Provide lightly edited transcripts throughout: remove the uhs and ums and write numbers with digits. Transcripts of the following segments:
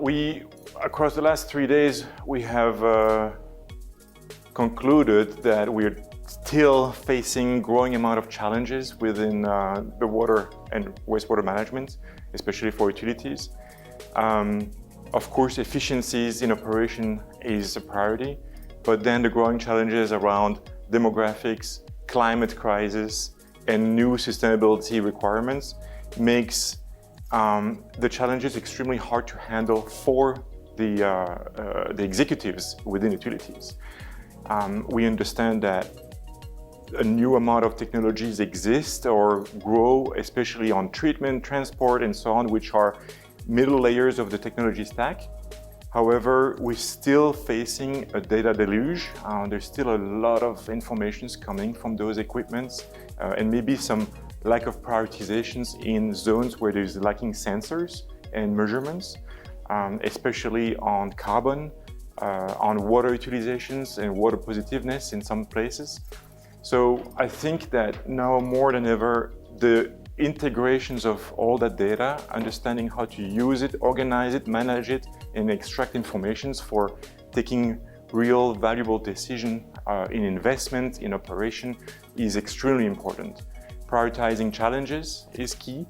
Across the last 3 days, we have concluded that we're still facing growing amount of challenges within the water and wastewater management, especially for utilities. Of course, efficiencies in operation is a priority, but then the growing challenges around demographics, climate crisis, and new sustainability requirements makes the challenges extremely hard to handle for the executives within utilities. We understand that a new amount of technologies exist or grow, especially on treatment, transport, and so on, which are middle layers of the technology stack. However, we're still facing a data deluge. There's still a lot of information coming from those equipments and maybe some lack of prioritizations in zones where there's lacking sensors and measurements, especially on carbon, on water utilizations and water positiveness in some places. So I think that now more than ever, the integrations of all that data, understanding how to use it, organize it, manage it, and extract information for taking real valuable decision in investment, in operation, is extremely important. Prioritizing challenges is key.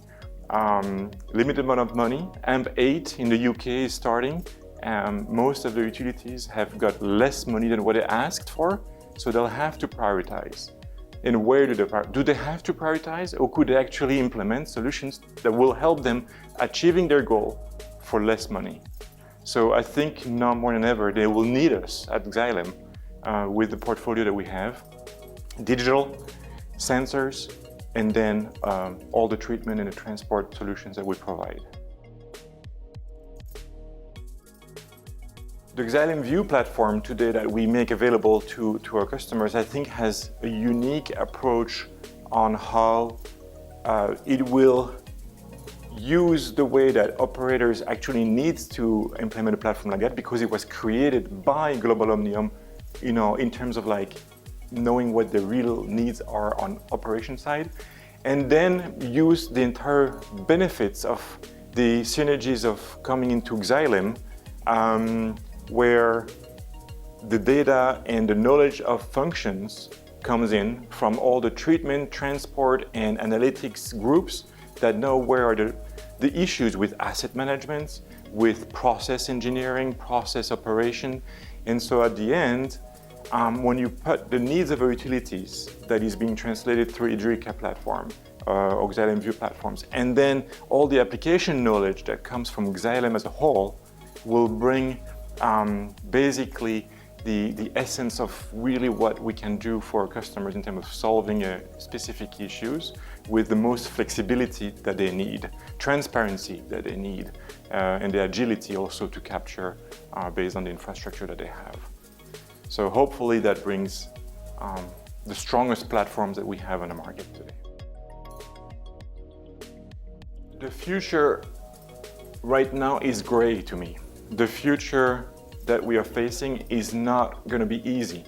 Limited amount of money. AMP8 in the UK is starting. Most of the utilities have got less money than what they asked for, so they'll have to prioritize. And where do they have to prioritize, or could they actually implement solutions that will help them achieving their goal for less money? So I think now more than ever, they will need us at Xylem with the portfolio that we have, digital, sensors, and then all the treatment and the transport solutions that we provide. The Xylem Vue platform today that we make available to our customers, I think has a unique approach on how it will use the way that operators actually need to implement a platform like that, because it was created by Global Omnium, in terms of like knowing what the real needs are on operation side, and then use the entire benefits of the synergies of coming into Xylem, where the data and the knowledge of functions comes in from all the treatment, transport, and analytics groups that know where are the issues with asset management, with process engineering, process operation. And so at the end, when you put the needs of our utilities that is being translated through Idrica platform or Xylem Vue platforms, and then all the application knowledge that comes from Xylem as a whole will bring basically the essence of really what we can do for our customers in terms of solving specific issues with the most flexibility that they need, transparency that they need, and the agility also to capture based on the infrastructure that they have. So hopefully that brings the strongest platforms that we have on the market today. The future right now is gray to me. The future that we are facing is not going to be easy.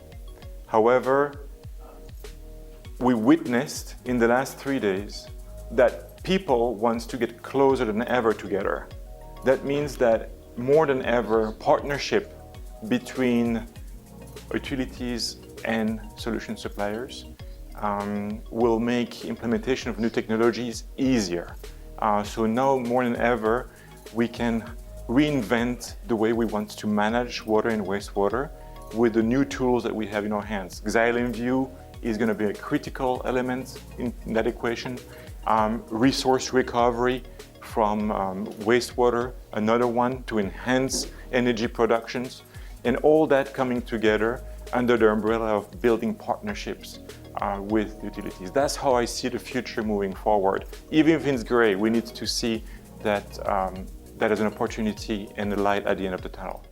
However, we witnessed in the last 3 days that people want to get closer than ever together. That means that more than ever, partnership between utilities and solution suppliers will make implementation of new technologies easier. So now more than ever, we can reinvent the way we want to manage water and wastewater with the new tools that we have in our hands. Xylem Vue is going to be a critical element in that equation. Resource recovery from wastewater, another one to enhance energy productions, and all that coming together under the umbrella of building partnerships with utilities. That's how I see the future moving forward. Even if it's gray, we need to see that that is an opportunity and the light at the end of the tunnel.